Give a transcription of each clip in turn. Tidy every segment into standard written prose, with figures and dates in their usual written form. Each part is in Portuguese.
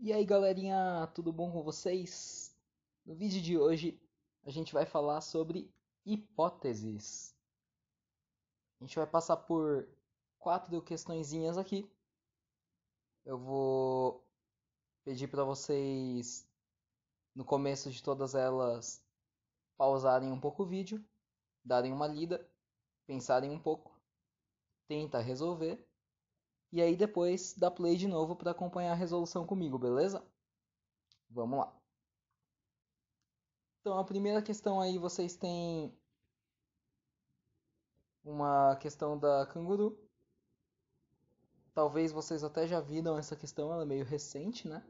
E aí galerinha, tudo bom com vocês? No vídeo de hoje a gente vai falar sobre hipóteses. A gente vai passar por 4 questõezinhas aqui. Eu vou pedir para vocês, no começo de todas elas, pausarem um pouco o vídeo, darem uma lida, pensarem um pouco, tentar resolver, e aí depois dar play de novo para acompanhar a resolução comigo, beleza? Vamos lá. Então a primeira questão aí vocês têm uma questão da canguru. Talvez vocês até já viram essa questão, ela é meio recente, né?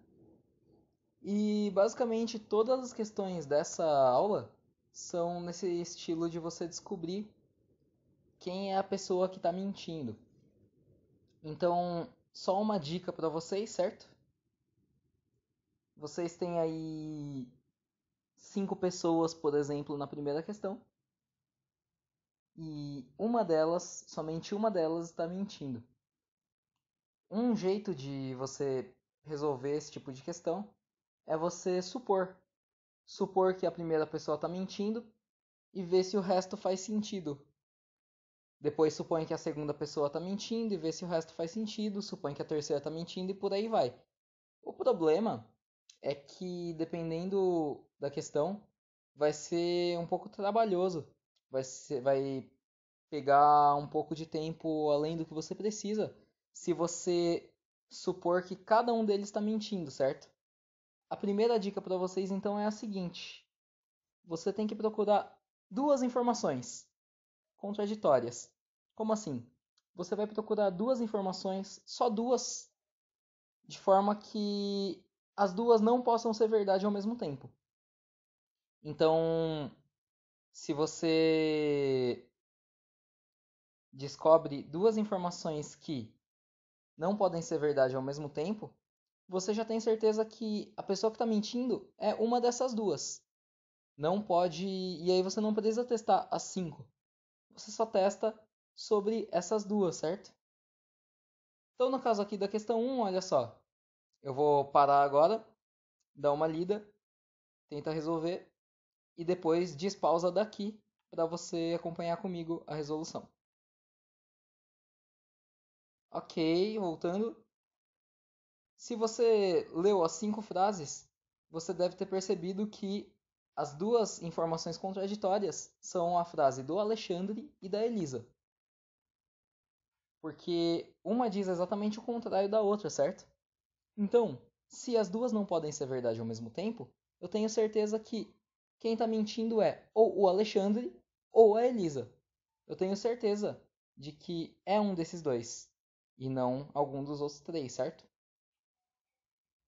E basicamente todas as questões dessa aula são nesse estilo de você descobrir quem é a pessoa que está mentindo. Então, só uma dica para vocês, certo? Vocês têm aí 5 pessoas, por exemplo, na primeira questão, e somente uma delas está mentindo. Um jeito de você resolver esse tipo de questão é você supor que a primeira pessoa está mentindo e ver se o resto faz sentido. Depois supõe que a segunda pessoa está mentindo e vê se o resto faz sentido. Supõe que a terceira está mentindo e por aí vai. O problema é que, dependendo da questão, vai ser um pouco trabalhoso. Vai pegar um pouco de tempo além do que você precisa se você supor que cada um deles está mentindo, certo? A primeira dica para vocês então é a seguinte: você tem que procurar 2 informações contraditórias. Como assim? Você vai procurar 2 informações, só duas, de forma que as duas não possam ser verdade ao mesmo tempo. Então, se você descobre 2 informações que não podem ser verdade ao mesmo tempo, você já tem certeza que a pessoa que está mentindo é uma dessas duas. Não pode. E aí você não precisa testar as 5. Você só testa sobre essas duas, certo? Então, no caso aqui da questão 1, olha só. Eu vou parar agora, dar uma lida, tentar resolver e depois despausa daqui para você acompanhar comigo a resolução. Ok, voltando. Se você leu as 5 frases, você deve ter percebido que as 2 informações contraditórias são a frase do Alexandre e da Elisa. Porque uma diz exatamente o contrário da outra, certo? Então, se as duas não podem ser verdade ao mesmo tempo, eu tenho certeza que quem está mentindo é ou o Alexandre ou a Elisa. Eu tenho certeza de que é um desses dois e não algum dos outros 3, certo?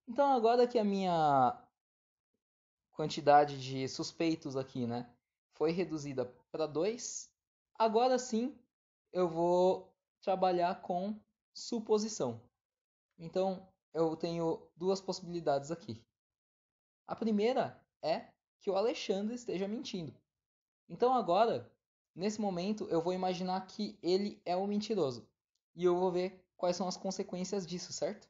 Então, agora que a minha quantidade de suspeitos aqui, né, foi reduzida para 2, agora sim eu vou trabalhar com suposição. Então, eu tenho 2 possibilidades aqui. A primeira é que o Alexandre esteja mentindo. Então, agora, nesse momento, eu vou imaginar que ele é o mentiroso. E eu vou ver quais são as consequências disso, certo?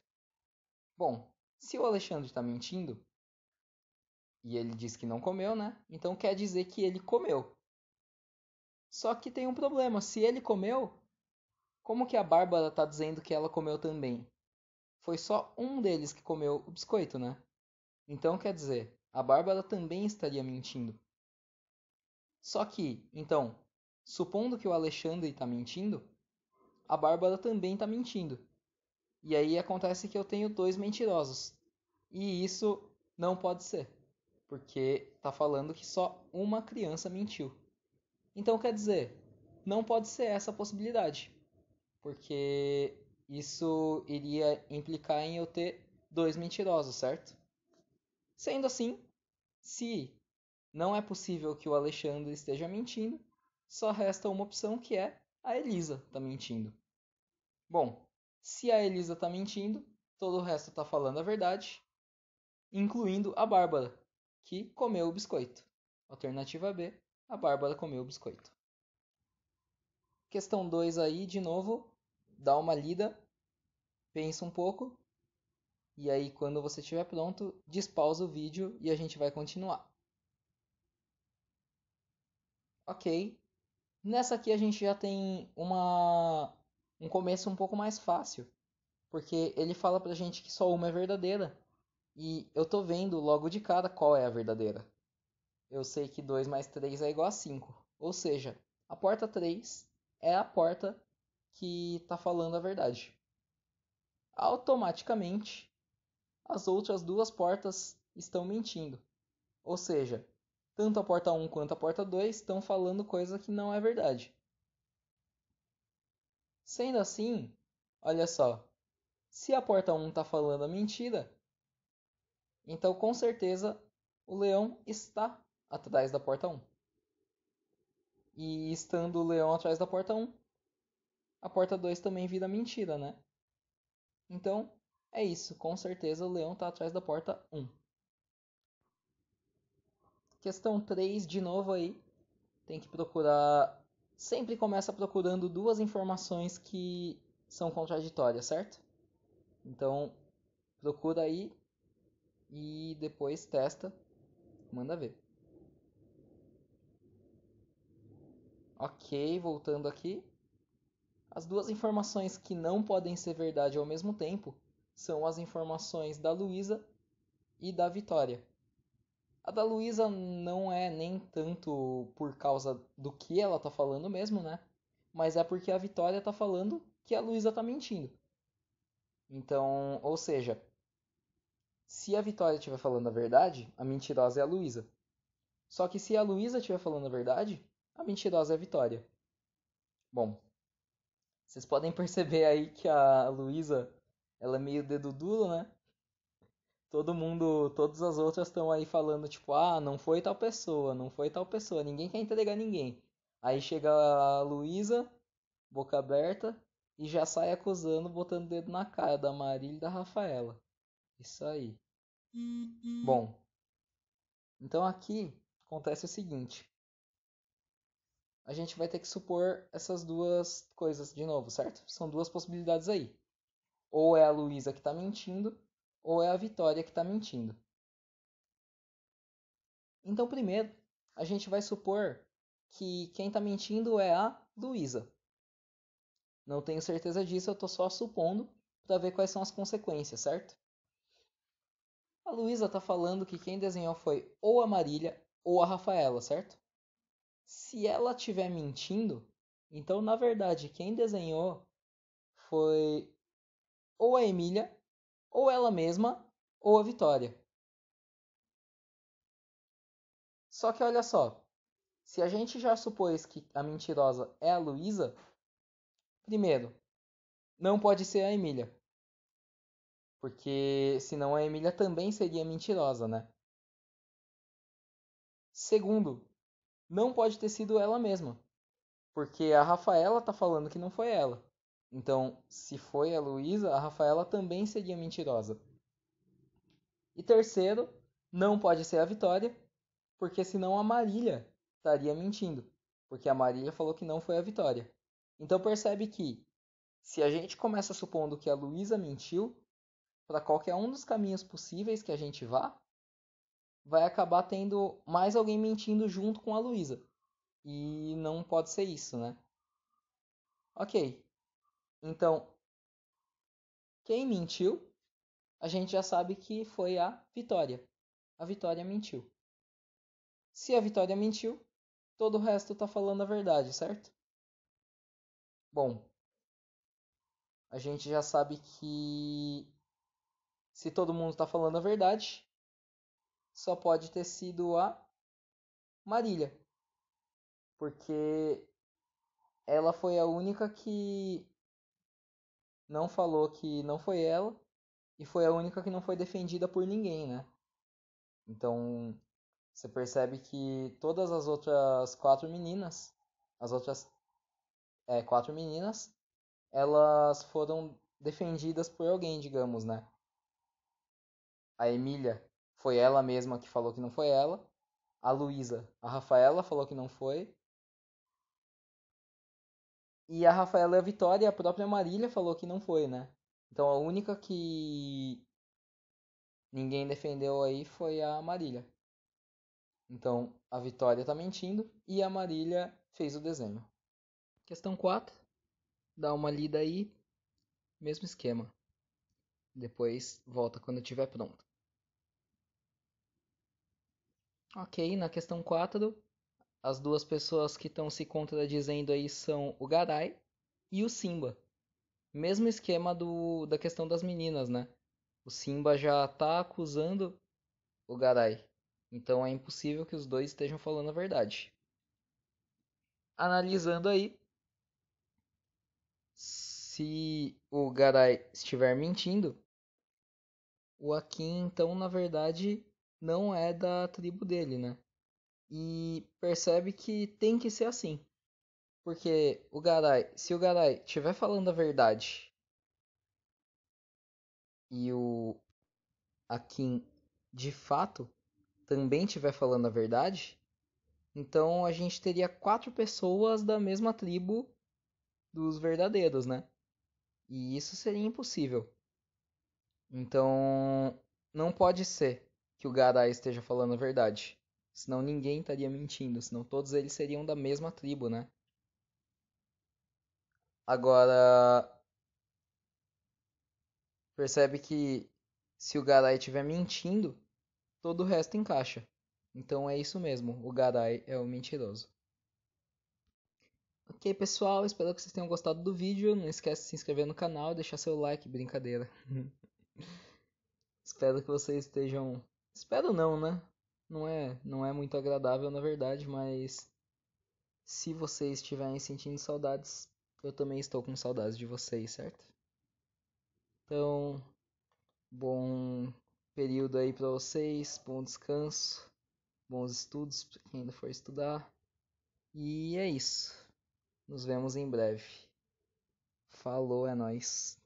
Bom, se o Alexandre está mentindo, e ele diz que não comeu, né? Então quer dizer que ele comeu. Só que tem um problema. Se ele comeu, como que a Bárbara está dizendo que ela comeu também? Foi só um deles que comeu o biscoito, né? Então quer dizer, a Bárbara também estaria mentindo. Só que, então, supondo que o Alexandre está mentindo, a Bárbara também está mentindo. E aí acontece que eu tenho 2 mentirosos. E isso não pode ser, porque está falando que só uma criança mentiu. Então quer dizer, não pode ser essa a possibilidade, porque isso iria implicar em eu ter 2 mentirosos, certo? Sendo assim, se não é possível que o Alexandre esteja mentindo, só resta uma opção que é a Elisa está mentindo. Bom, se a Elisa está mentindo, todo o resto está falando a verdade, incluindo a Bárbara, que comeu o biscoito. Alternativa B, a Bárbara comeu o biscoito. Questão 2 aí, de novo, dá uma lida, pensa um pouco E aí, quando você estiver pronto, despausa o vídeo e a gente vai continuar. Ok. Nessa aqui a gente já tem um começo um pouco mais fácil. Porque ele fala pra gente que só uma é verdadeira. E eu tô vendo logo de cara qual é a verdadeira. Eu sei que 2 mais 3 é igual a 5. Ou seja, a porta 3 é a porta que está falando a verdade. Automaticamente, as outras duas portas estão mentindo. Ou seja, tanto a porta 1 quanto a porta 2 estão falando coisa que não é verdade. Sendo assim, olha só, se a porta 1 está falando a mentira, então com certeza o leão está atrás da porta 1. E estando o leão atrás da porta 1, a porta 2 também vira mentira, né? Então, é isso. Com certeza o leão está atrás da porta 1. Questão 3, de novo aí. Tem que procurar... Sempre começa procurando duas informações que são contraditórias, certo? Então, procura aí e depois testa. Manda ver. Ok, voltando aqui. As duas informações que não podem ser verdade ao mesmo tempo são as informações da Luísa e da Vitória. A da Luísa não é nem tanto por causa do que ela tá falando mesmo, né? Mas é porque a Vitória tá falando que a Luísa tá mentindo. Então, ou seja, se a Vitória estiver falando a verdade, a mentirosa é a Luísa. Só que se a Luísa estiver falando a verdade, a mentirosa é a Vitória. Bom, vocês podem perceber aí que a Luísa, ela é meio dedo duro, né? Todo mundo, todas as outras estão aí falando, tipo, ah, não foi tal pessoa, não foi tal pessoa, ninguém quer entregar ninguém. Aí chega a Luísa, boca aberta, e já sai acusando, botando o dedo na cara da Marília e da Rafaela. Isso aí. Bom, então aqui acontece o seguinte. A gente vai ter que supor essas duas coisas de novo, certo? São duas possibilidades aí. Ou é a Luísa que está mentindo, ou é a Vitória que está mentindo. Então, primeiro, a gente vai supor que quem está mentindo é a Luísa. Não tenho certeza disso, eu estou só supondo para ver quais são as consequências, certo? A Luísa está falando que quem desenhou foi ou a Marília ou a Rafaela, certo? Se ela estiver mentindo, então na verdade quem desenhou foi ou a Emília, ou ela mesma, ou a Vitória. Só que olha só, se a gente já supôs que a mentirosa é a Luísa, primeiro, não pode ser a Emília. Porque senão a Emília também seria mentirosa, né? Segundo, não pode ter sido ela mesma. Porque a Rafaela tá falando que não foi ela. Então, se foi a Luísa, a Rafaela também seria mentirosa. E terceiro, não pode ser a Vitória, porque senão a Marília estaria mentindo. Porque a Marília falou que não foi a Vitória. Então percebe que se a gente começa supondo que a Luísa mentiu, para qualquer um dos caminhos possíveis que a gente vá, vai acabar tendo mais alguém mentindo junto com a Luísa. E não pode ser isso, né? Ok. Então, quem mentiu, a gente já sabe que foi a Vitória. A Vitória mentiu. Se a Vitória mentiu, todo o resto tá falando a verdade, certo? Bom, a gente já sabe que se todo mundo tá falando a verdade, só pode ter sido a Marília. Porque ela foi a única que não falou que não foi ela e foi a única que não foi defendida por ninguém, né? Então, você percebe que todas as outras quatro meninas, as outras quatro meninas, elas foram defendidas por alguém, digamos, né? A Emília foi ela mesma que falou que não foi ela. A Luísa, a Rafaela falou que não foi. E a Rafaela e a Vitória, a própria Marília falou que não foi, né? Então a única ninguém defendeu aí foi a Marília. Então, a Vitória tá mentindo e a Marília fez o desenho. Questão 4. Dá uma lida aí, mesmo esquema. Depois volta quando estiver pronto. Ok, na questão 4, as duas pessoas que estão se contradizendo aí são o Garay e o Simba. Mesmo esquema da questão das meninas, né? O Simba já tá acusando o Garay. Então é impossível que os dois estejam falando a verdade. Analisando aí, se o Garay estiver mentindo, o Akin então na verdade não é da tribo dele, né? E percebe que tem que ser assim. Porque se o Garay estiver falando a verdade e o Akin de fato também estiver falando a verdade, então a gente teria 4 pessoas da mesma tribo dos verdadeiros, né? E isso seria impossível. Então não pode ser que o Garay esteja falando a verdade. Senão ninguém estaria mentindo, senão todos eles seriam da mesma tribo, né? Agora, percebe que se o Garay estiver mentindo, todo o resto encaixa. Então é isso mesmo, o Garay é o mentiroso. Ok, pessoal, espero que vocês tenham gostado do vídeo. Não esquece de se inscrever no canal e deixar seu like, brincadeira. Espero que vocês estejam. Espero não, né? Não é muito agradável na verdade, mas se vocês estiverem sentindo saudades, eu também estou com saudades de vocês, certo? Então, bom período aí para vocês, bom descanso, bons estudos para quem ainda for estudar. E é isso. Nos vemos em breve. Falou, é nóis.